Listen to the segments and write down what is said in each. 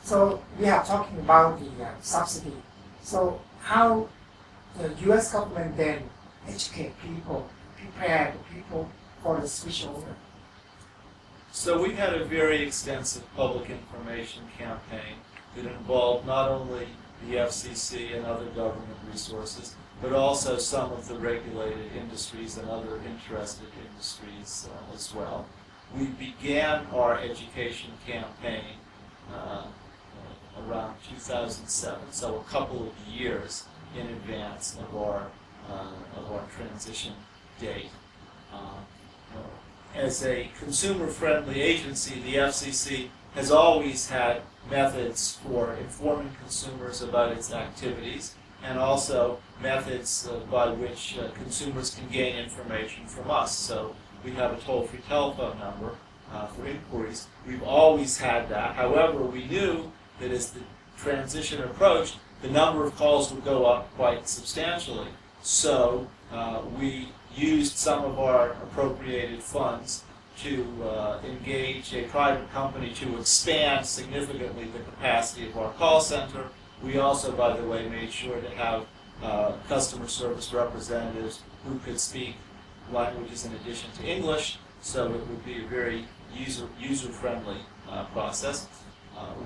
So we are talking about the subsidy. So how the U.S. government then educate people, prepare the people for the switch over? So we had a very extensive public information campaign that involved not only the FCC and other government resources, but also some of the regulated industries and other interested industries as well. We began our education campaign around 2007, so a couple of years in advance of our transition date. As a consumer-friendly agency, the FCC has always had methods for informing consumers about its activities, and also methods by which consumers can gain information from us. So we have a toll-free telephone number for inquiries. We've always had that. However, we knew that as the transition approached, the number of calls would go up quite substantially. So we used some of our appropriated funds to engage a private company to expand significantly the capacity of our call center. We also, by the way, made sure to have customer service representatives who could speak languages in addition to English, so it would be a very user-friendly process.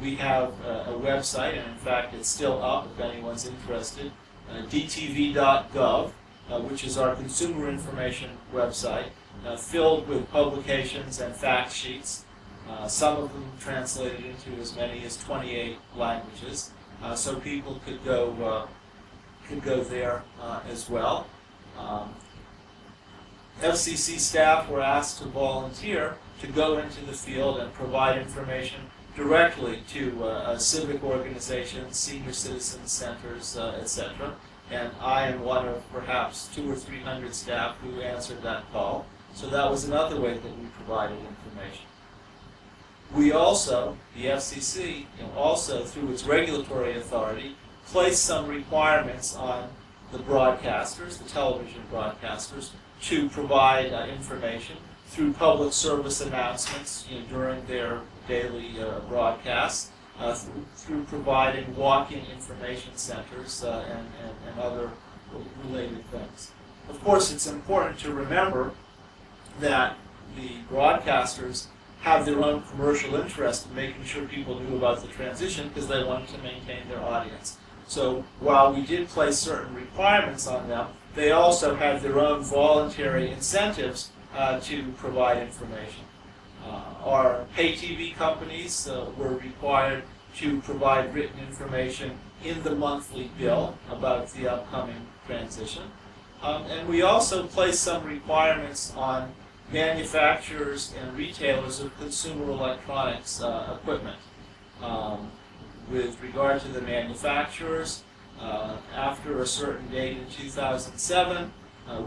We have a website, and in fact it's still up if anyone's interested, dtv.gov, which is our consumer information website, filled with publications and fact sheets, some of them translated into as many as 28 languages, so people could go there as well. FCC staff were asked to volunteer to go into the field and provide information directly to civic organizations, senior citizen centers, etc. And I am one of perhaps 200 or 300 staff who answered that call. So that was another way that we provided information. We also, the FCC, also through its regulatory authority, placed some requirements on the broadcasters, the television broadcasters, to provide information through public service announcements during their daily broadcasts, through providing walk-in information centers and other related things. Of course, it's important to remember that the broadcasters have their own commercial interest in making sure people knew about the transition because they wanted to maintain their audience. So while we did place certain requirements on them, they also had their own voluntary incentives to provide information. Our pay TV companies were required to provide written information in the monthly bill about the upcoming transition. And we also placed some requirements on manufacturers and retailers of consumer electronics equipment. With regard to the manufacturers, after a certain date in 2007,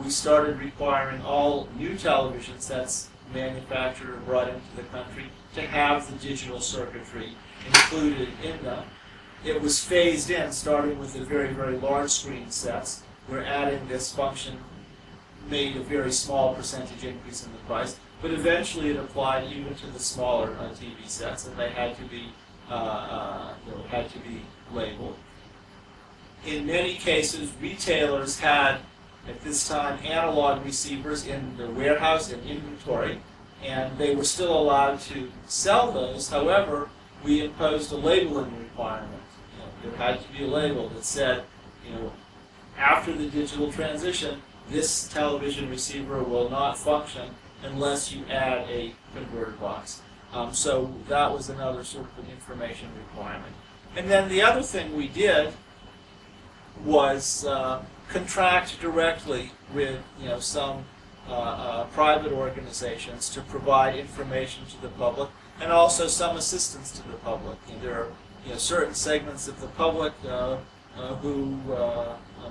we started requiring all new television sets manufactured or brought into the country to have the digital circuitry included in them. It was phased in, starting with the very, very large screen sets, where adding this function made a very small percentage increase in the price, but eventually it applied even to the smaller TV sets, and they had to be labeled. In many cases, retailers had, at this time, analog receivers in their warehouse and inventory, and they were still allowed to sell those. However, we imposed a labeling requirement. There had to be a label that said, after the digital transition, this television receiver will not function unless you add a converter box. So that was another sort of an information requirement. And then the other thing we did was contract directly with some private organizations to provide information to the public, and also some assistance to the public. There are certain segments of the public who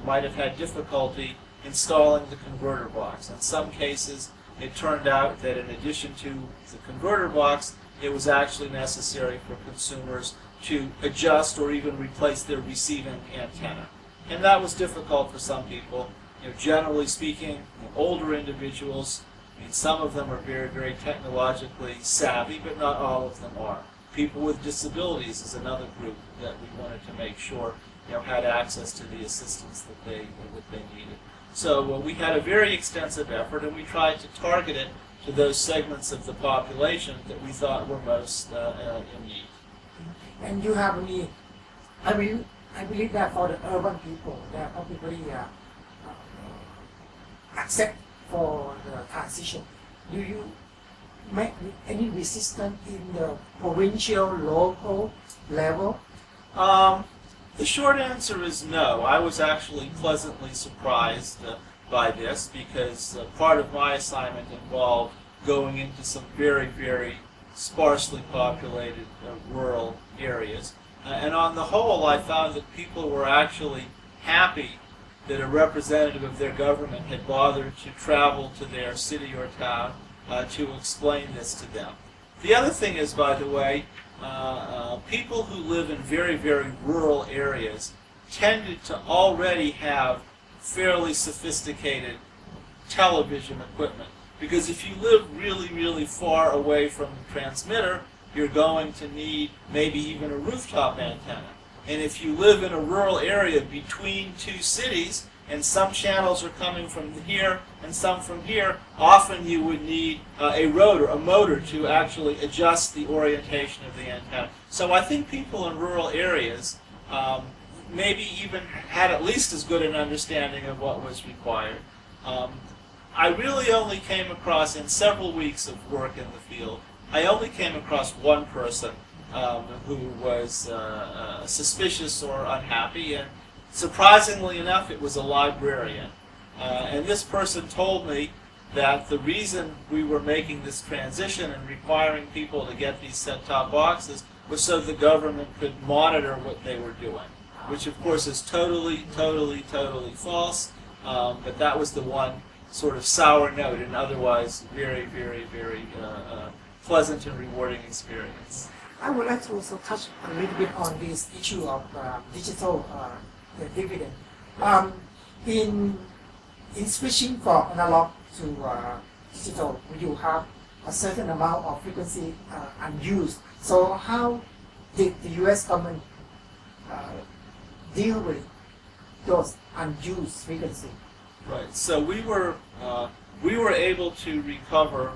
might have had difficulty installing the converter box. In some cases, it turned out that in addition to the converter box, it was actually necessary for consumers to adjust or even replace their receiving antenna. And that was difficult for some people. Generally speaking, older individuals, some of them are very, very technologically savvy, but not all of them are. People with disabilities is another group that we wanted to make sure had access to the assistance that they needed. So we had a very extensive effort, and we tried to target it to those segments of the population that we thought were most in need. And you have any, I believe that for the urban people, they are probably accept for the transition. Do you make any resistance in the provincial, local level? The short answer is no. I was actually pleasantly surprised by this because part of my assignment involved going into some very, very sparsely populated rural areas. And on the whole, I found that people were actually happy that a representative of their government had bothered to travel to their city or town to explain this to them. The other thing is, by the way, people who live in very, very rural areas tended to already have fairly sophisticated television equipment. Because if you live really, really far away from the transmitter, you're going to need maybe even a rooftop antenna. And if you live in a rural area between two cities, and some channels are coming from here and some from here, often you would need a motor to actually adjust the orientation of the antenna. So I think people in rural areas maybe even had at least as good an understanding of what was required. I really only came across, in several weeks of work in the field, I only came across one person who was suspicious or unhappy, and surprisingly enough, it was a librarian. And this person told me that the reason we were making this transition and requiring people to get these set-top boxes was so the government could monitor what they were doing, which of course is totally, totally, totally false. But that was the one sort of sour note, and otherwise very, very, very pleasant and rewarding experience. I would like to also touch a little bit on this issue of digital dividend. In switching from analog to digital, you have a certain amount of frequency unused. So how did the U.S. government deal with those unused frequency? Right. So we were able to recover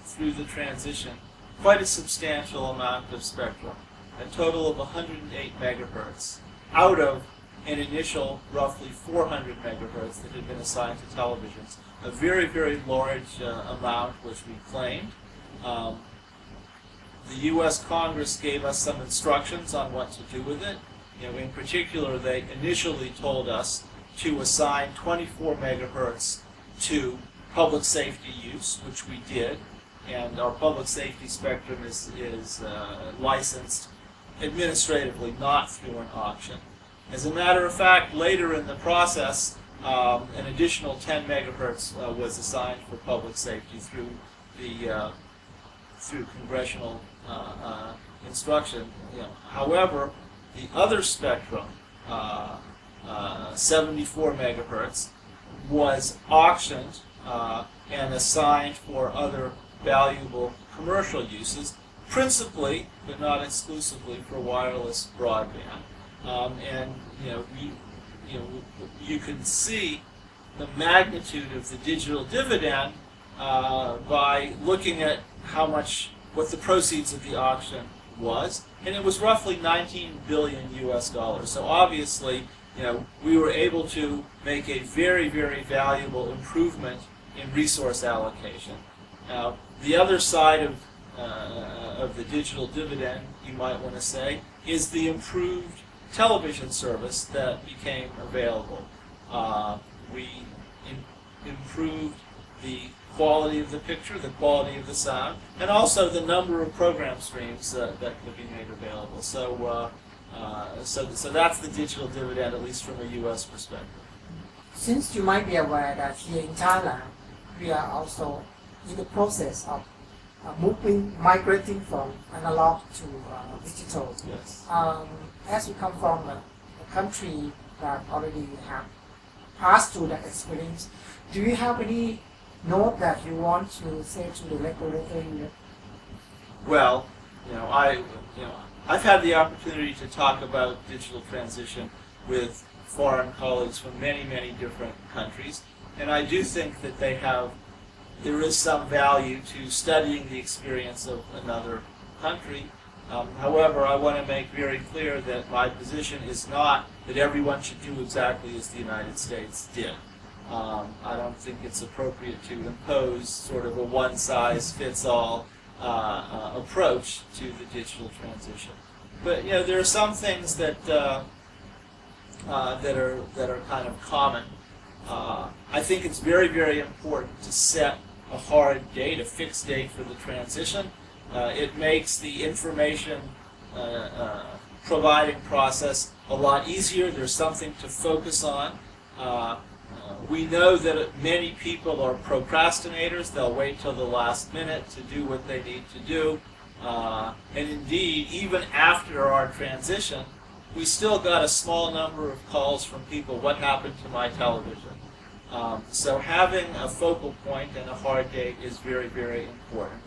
through the transition quite a substantial amount of spectrum, a total of 108 megahertz, out of an initial roughly 400 megahertz that had been assigned to televisions. A very, very large amount was reclaimed. The U.S. Congress gave us some instructions on what to do with it. In particular, they initially told us to assign 24 megahertz to public safety use, which we did, and our public safety spectrum is licensed administratively, not through an auction. As a matter of fact, later in the process, an additional 10 megahertz was assigned for public safety through congressional instruction. However, the other spectrum, 74 megahertz, was auctioned and assigned for other valuable commercial uses, principally, but not exclusively, for wireless broadband. And you can see the magnitude of the digital dividend by looking at what the proceeds of the auction was, and it was roughly 19 billion US dollars. So obviously, we were able to make a very, very valuable improvement in resource allocation. Now, the other side of the digital dividend, you might want to say, is the improved television service that became available. We improved the quality of the picture, the quality of the sound, and also the number of program streams that could be made available. So that's the digital dividend, at least from a U.S. perspective. Since you might be aware that here in Thailand, we are also in the process of migrating from analog to digital. Yes. As we come from a country that already have passed through that experience, do you have any note that you want to say to the regulator? Well, I've had the opportunity to talk about digital transition with foreign colleagues from many, many different countries, and I do think that there is some value to studying the experience of another country. However, I want to make very clear that my position is not that everyone should do exactly as the United States did. I don't think it's appropriate to impose sort of a one-size-fits-all approach to the digital transition. But there are some things that that are kind of common. I think it's very, very important to set a hard date, a fixed date for the transition. It makes the information providing process a lot easier. There's something to focus on. We know that many people are procrastinators. They'll wait till the last minute to do what they need to do. And indeed, even after our transition, we still got a small number of calls from people, what happened to my television? So having a focal point and a hard date is very, very important.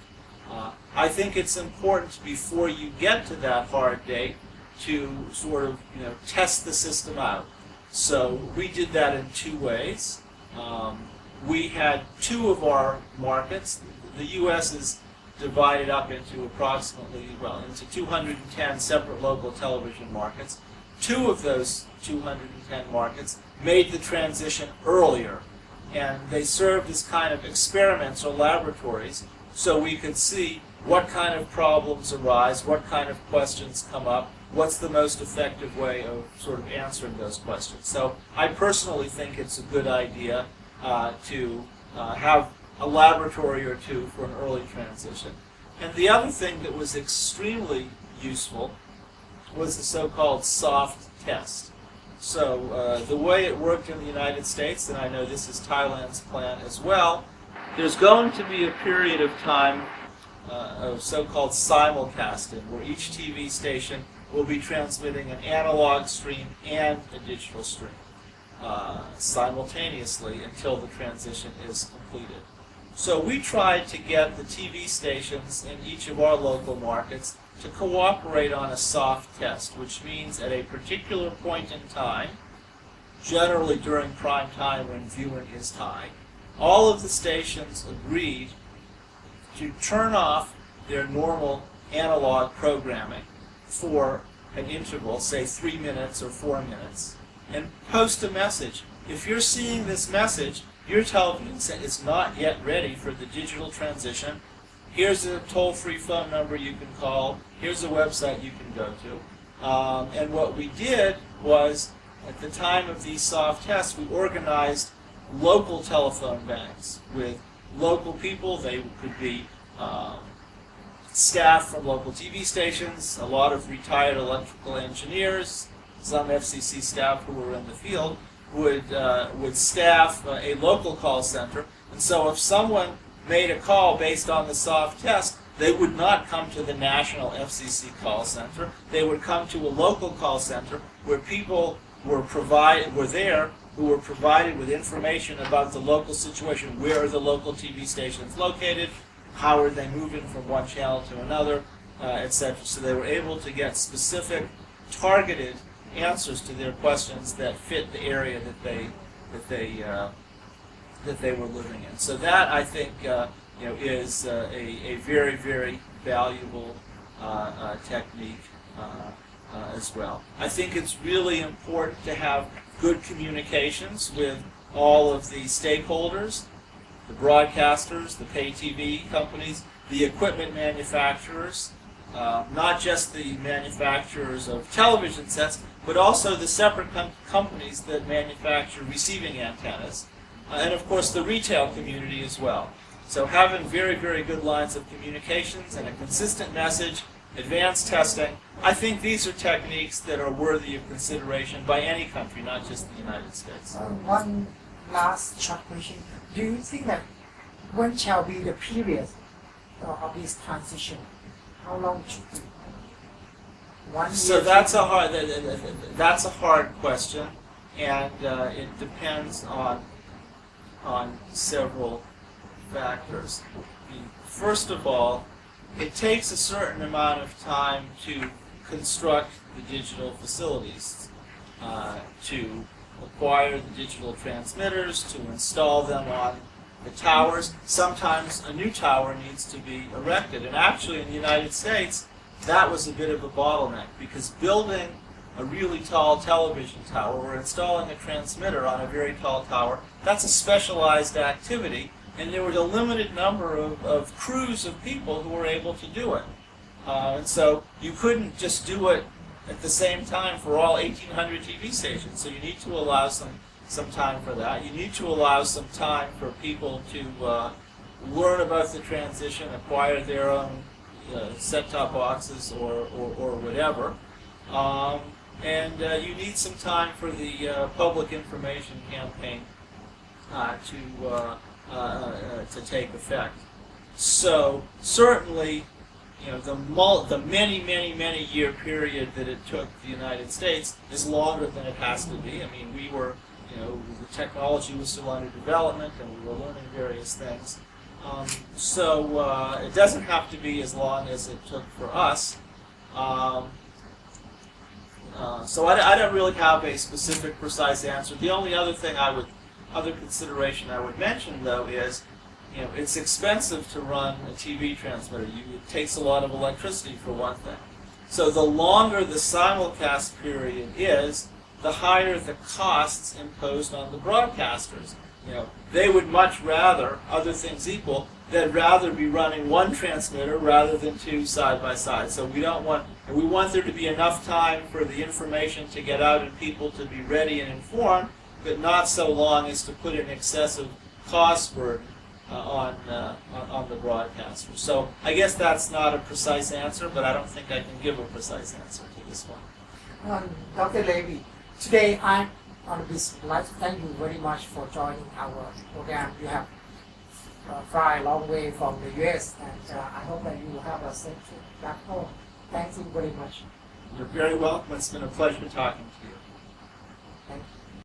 I think it's important before you get to that hard date to sort of test the system out. So we did that in two ways. We had two of our markets. The U.S. is divided up into into 210 separate local television markets. Two of those 210 markets made the transition earlier, and they served as kind of experiments or laboratories so we could see what kind of problems arise, what kind of questions come up, what's the most effective way of sort of answering those questions. So I personally think it's a good idea to have a laboratory or two for an early transition. And the other thing that was extremely useful was the so-called soft test. So the way it worked in the United States, and I know this is Thailand's plan as well, there's going to be a period of time of so-called simulcasting, where each TV station will be transmitting an analog stream and a digital stream simultaneously until the transition is completed. So we tried to get the TV stations in each of our local markets to cooperate on a soft test, which means at a particular point in time, generally during prime time when viewing is high, all of the stations agreed to turn off their normal analog programming for an interval, say 3 minutes or 4 minutes, and post a message. If you're seeing this message, your television set is not yet ready for the digital transition. Here's a toll-free phone number you can call. Here's a website you can go to. And what we did was, at the time of these soft tests, we organized local telephone banks with local people. They could be staff from local TV stations, a lot of retired electrical engineers, some FCC staff who were in the field, would staff a local call center. And so if someone made a call based on the soft test, they would not come to the national FCC call center. They would come to a local call center where people were there who were provided with information about the local situation. Where are the local TV stations located? How are they moving from one channel to another, etc. So they were able to get specific, targeted answers to their questions that fit the area that they were living in. So that, I think, is a very, very valuable technique as well. I think it's really important to have good communications with all of the stakeholders, the broadcasters, the pay TV companies, the equipment manufacturers, not just the manufacturers of television sets, but also the separate companies that manufacture receiving antennas, and of course the retail community as well. So having very, very good lines of communications and a consistent message, advanced testing, I think these are techniques that are worthy of consideration by any country, not just the United States. One last short question. Do you think that when shall be the period of this transition? How long should it be? 1 year? So that's a hard question, and it depends on several factors. First of all, it takes a certain amount of time to construct the digital facilities, to acquire the digital transmitters, to install them on the towers. Sometimes a new tower needs to be erected. And actually in the United States, that was a bit of a bottleneck, because building a really tall television tower or installing a transmitter on a very tall tower, that's a specialized activity, and there was a limited number of crews of people who were able to do it. And so you couldn't just do it at the same time for all 1,800 TV stations, so you need to allow some time for that. You need to allow some time for people to learn about the transition, acquire their own set-top boxes or whatever. And you need some time for the public information campaign to take effect. So certainly, the many year period that it took the United States is longer than it has to be. I mean, we were, the technology was still under development, and we were learning various things. So it doesn't have to be as long as it took for us. So I don't really have a specific, precise answer. The only other consideration I would mention, though, is, it's expensive to run a TV transmitter. It takes a lot of electricity, for one thing. So the longer the simulcast period is, the higher the costs imposed on the broadcasters. They would much rather, other things equal, they'd rather be running one transmitter rather than two side by side. So we want there to be enough time for the information to get out and people to be ready and informed, but not so long as to put an excessive cost burden on the broadcaster. So I guess that's not a precise answer, but I don't think I can give a precise answer to this one. Dr. Levy, today I would like to thank you very much for joining our program. You have fly a long way from the U.S., and I hope that you will have a safe trip back home. Thank you very much. You're very welcome. It's been a pleasure talking to you. Thank you.